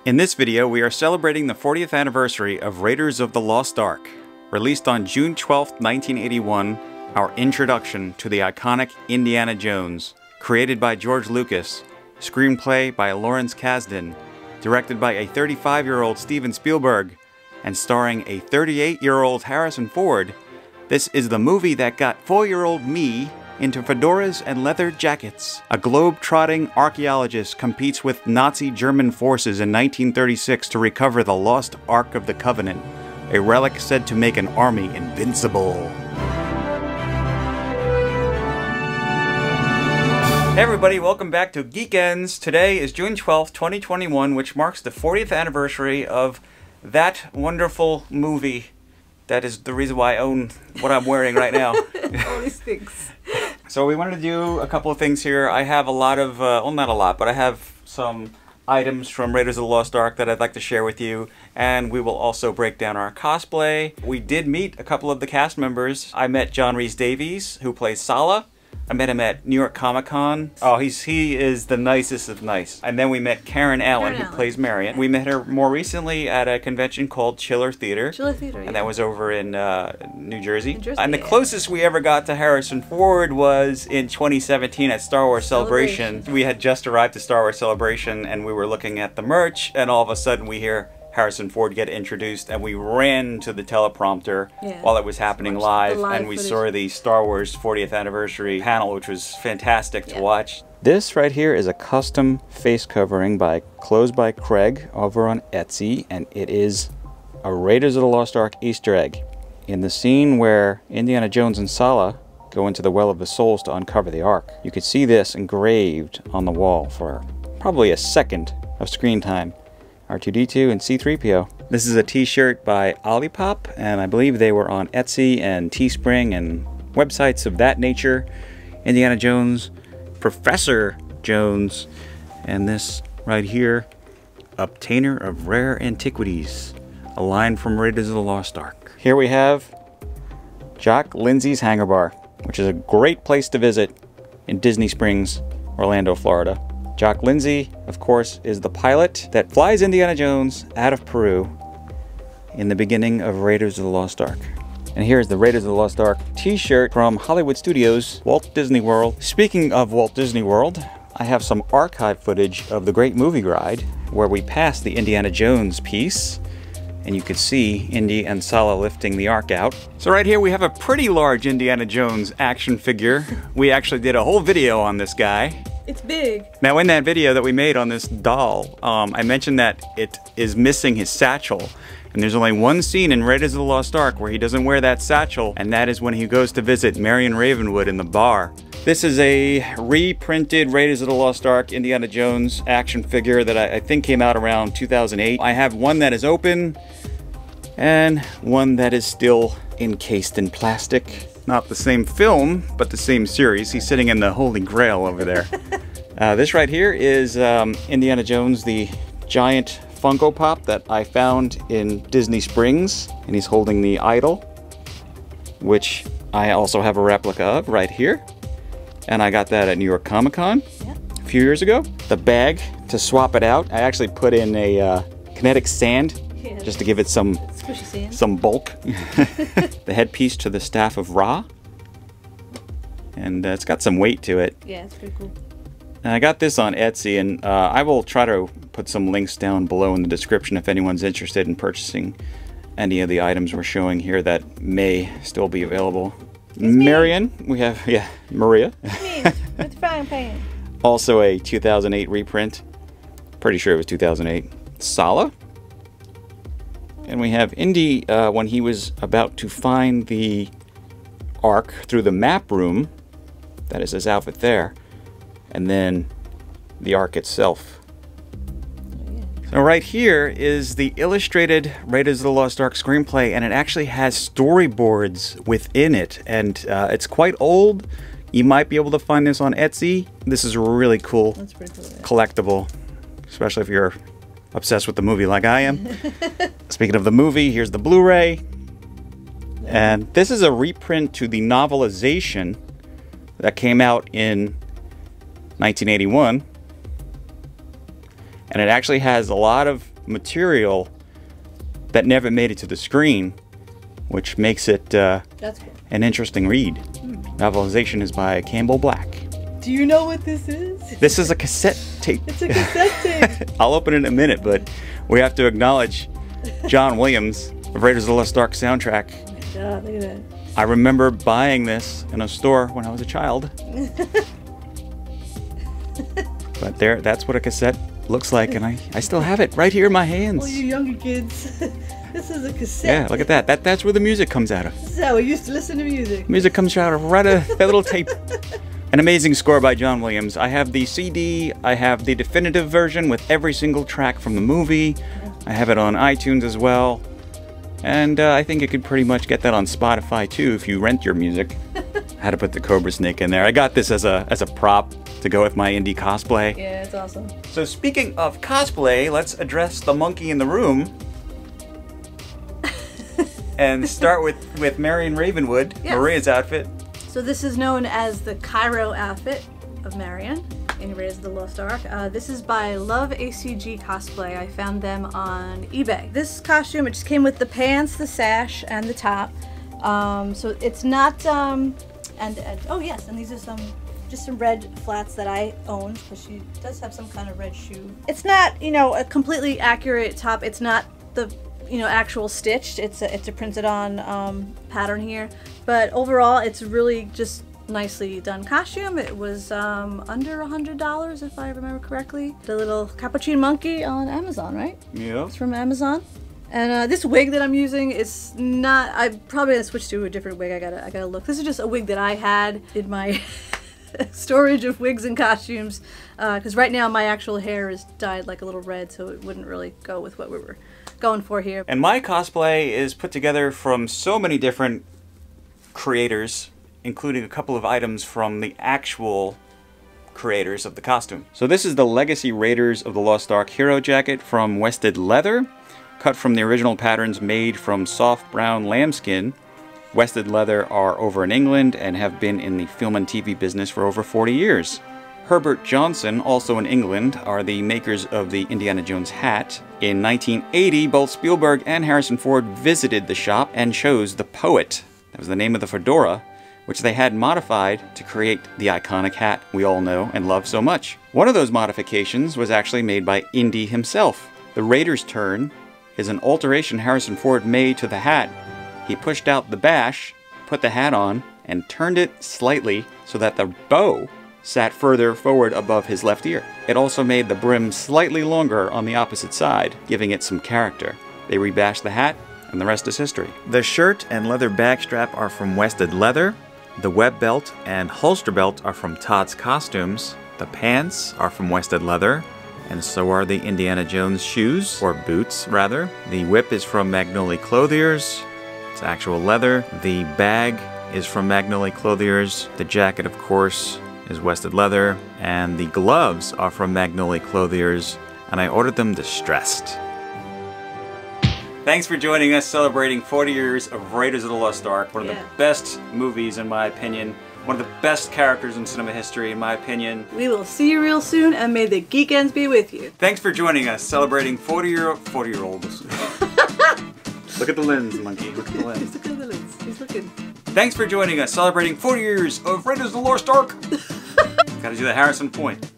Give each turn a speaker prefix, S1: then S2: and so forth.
S1: In this video, we are celebrating the 40th anniversary of Raiders of the Lost Ark. Released on June 12, 1981, our introduction to the iconic Indiana Jones, created by George Lucas, screenplay by Lawrence Kasdan, directed by a 35-year-old Steven Spielberg, and starring a 38-year-old Harrison Ford. This is the movie that got 4-year-old me into fedoras and leather jackets. A globe-trotting archaeologist competes with Nazi German forces in 1936 to recover the Lost Ark of the Covenant, a relic said to make an army invincible. Hey everybody, welcome back to Geekendz. Today is June 12th, 2021, which marks the 40th anniversary of that wonderful movie. That is the reason why I own what I'm wearing right now.
S2: Only sticks.
S1: So we wanted to do a couple of things here. I have a lot of, well, not a lot, but I have some items from Raiders of the Lost Ark that I'd like to share with you, and we will also break down our cosplay. We did meet a couple of the cast members. I met John Rhys-Davies, who plays Sala. I met him at New York Comic Con. Oh, he is the nicest of nice. And then we met Karen Allen, who plays Marion. We met her more recently at a convention called Chiller Theater.
S2: Chiller Theater, yeah.
S1: And that was over in New Jersey. And the closest we ever got to Harrison Ford was in 2017 at Star Wars Celebration. We had just arrived to Star Wars Celebration and we were looking at the merch, and all of a sudden we hear Harrison Ford get introduced, and we ran to the teleprompter while it was happening live, and we saw the Star Wars 40th anniversary panel, which was fantastic to watch. This right here is a custom face covering by Clothes by Craig over on Etsy, and it is a Raiders of the Lost Ark Easter egg. In the scene where Indiana Jones and Sala go into the Well of the Souls to uncover the Ark, you could see this engraved on the wall for probably a second of screen time. R2-D2 and C-3PO. This is a t-shirt by Olipop, and I believe they were on Etsy and Teespring and websites of that nature. Indiana Jones, Professor Jones, and this right here, Obtainer of Rare Antiquities, a line from Raiders of the Lost Ark. Here we have Jock Lindsay's Hangar Bar, which is a great place to visit in Disney Springs, Orlando, Florida. Jock Lindsay, of course, is the pilot that flies Indiana Jones out of Peru in the beginning of Raiders of the Lost Ark. And here's the Raiders of the Lost Ark t-shirt from Hollywood Studios, Walt Disney World. Speaking of Walt Disney World, I have some archive footage of the Great Movie Ride where we passed the Indiana Jones piece, and you could see Indy and Sala lifting the Ark out. So right here we have a pretty large Indiana Jones action figure. We actually did a whole video on this guy.
S2: It's big.
S1: Now in that video that we made on this doll, I mentioned that it is missing his satchel. And there's only one scene in Raiders of the Lost Ark where he doesn't wear that satchel, and that is when he goes to visit Marion Ravenwood in the bar. This is a reprinted Raiders of the Lost Ark Indiana Jones action figure that I think came out around 2008. I have one that is open and one that is still encased in plastic. Not the same film, but the same series. He's sitting in the Holy Grail over there. This right here is Indiana Jones, the giant Funko Pop that I found in Disney Springs, and he's holding the idol, which I also have a replica of right here. And I got that at New York Comic Con a few years ago. The bag to swap it out, I actually put in a kinetic sand just to give it some bulk. The headpiece to the Staff of Ra, and it's got some weight to it.
S2: Yeah, it's pretty cool.
S1: And I got this on Etsy, and I will try to put some links down below in the description if anyone's interested in purchasing any of the items we're showing here that may still be available. Marion, we have, Maria.
S2: With the frying pan.
S1: Also a 2008 reprint. Pretty sure it was 2008. Sala. And we have Indy when he was about to find the Ark through the map room. That is his outfit there. And then the Ark itself. So right here is the illustrated Raiders of the Lost Ark screenplay, and it actually has storyboards within it. And it's quite old. You might be able to find this on Etsy. This is really cool.
S2: That's pretty cool, yeah.
S1: Collectible, especially if you're obsessed with the movie like I am. Speaking of the movie, here's the Blu-ray. And this is a reprint to the novelization that came out in 1981. And it actually has a lot of material that never made it to the screen, which makes it
S2: That's cool.
S1: an interesting read. Novelization is by Campbell Black.
S2: Do you know what this is?
S1: This is a cassette tape.
S2: It's a cassette tape.
S1: I'll open it in a minute, but we have to acknowledge John Williams of Raiders of the Lost Ark soundtrack.
S2: Oh, look at that.
S1: I remember buying this in a store when I was a child. But that's what a cassette looks like, and I still have it right here in my hands.
S2: Oh, you younger kids. This is a cassette.
S1: Yeah, look at that. That's where the music comes out of.
S2: This is how we used to listen to music.
S1: Music comes out of right of that little tape. An amazing score by John Williams. I have the CD, I have the definitive version with every single track from the movie. I have it on iTunes as well. And I think you could pretty much get that on Spotify too if you rent your music. I had to put the Cobra Snake in there. I got this as a prop to go with my indie cosplay.
S2: Yeah, it's awesome.
S1: So speaking of cosplay, let's address the monkey in the room. And start with Marion Ravenwood,
S2: Yes.
S1: Maria's outfit.
S2: So this is known as the Cairo outfit of Marion in Raiders of the Lost Ark. This is by Love ACG Cosplay. I found them on eBay. This costume, it just came with the pants, the sash, and the top. So it's not, oh yes, and these are just some red flats that I own, because she does have some kind of red shoe. It's not, you know, a completely accurate top. It's not the, you know, actual stitched. It's a printed on pattern here. But overall, it's really just nicely done costume. It was under $100 if I remember correctly. The little capuchin monkey on Amazon, right?
S1: Yeah.
S2: It's from Amazon. And this wig that I'm using is not, I probably gonna switch to a different wig. I gotta look. This is just a wig that I had in my storage of wigs and costumes. Because right now my actual hair is dyed like a little red, so it wouldn't really go with what we were going for here.
S1: And my cosplay is put together from so many different creators, including a couple of items from the actual creators of the costume. So this is the Legacy Raiders of the Lost Ark hero jacket from Wested leather, cut from the original patterns made from soft brown lambskin. Wested leather are over in England and have been in the film and TV business for over 40 years. Herbert Johnson, also in England, are the makers of the Indiana Jones hat. In 1980, both Spielberg and Harrison Ford visited the shop and chose the Poet. That was the name of the fedora, which they had modified to create the iconic hat we all know and love so much. One of those modifications was actually made by Indy himself. The Raider's turn is an alteration Harrison Ford made to the hat. He pushed out the bash, put the hat on, and turned it slightly so that the bow sat further forward above his left ear. It also made the brim slightly longer on the opposite side, giving it some character. They rebashed the hat, and the rest is history. The shirt and leather bag strap are from Wested leather. The web belt and holster belt are from Todd's Costumes. The pants are from Wested leather, and so are the Indiana Jones shoes, or boots rather. The whip is from Magnolia Clothiers. It's actual leather. The bag is from Magnolia Clothiers. The jacket, of course, is Wested leather, and the gloves are from Magnolia Clothiers, and I ordered them distressed. Thanks for joining us celebrating 40 years of Raiders of the Lost Ark, one of the best movies in my opinion, one of the best characters in cinema history in my opinion.
S2: We will see you real soon, and may the Geekendz be with you.
S1: Thanks for joining us celebrating 40-year-olds. Look at the lens, monkey. Look at the lens.
S2: He's looking at the lens. He's looking.
S1: Thanks for joining us celebrating 40 years of Raiders of the Lost Ark. Gotta do the Harrison point.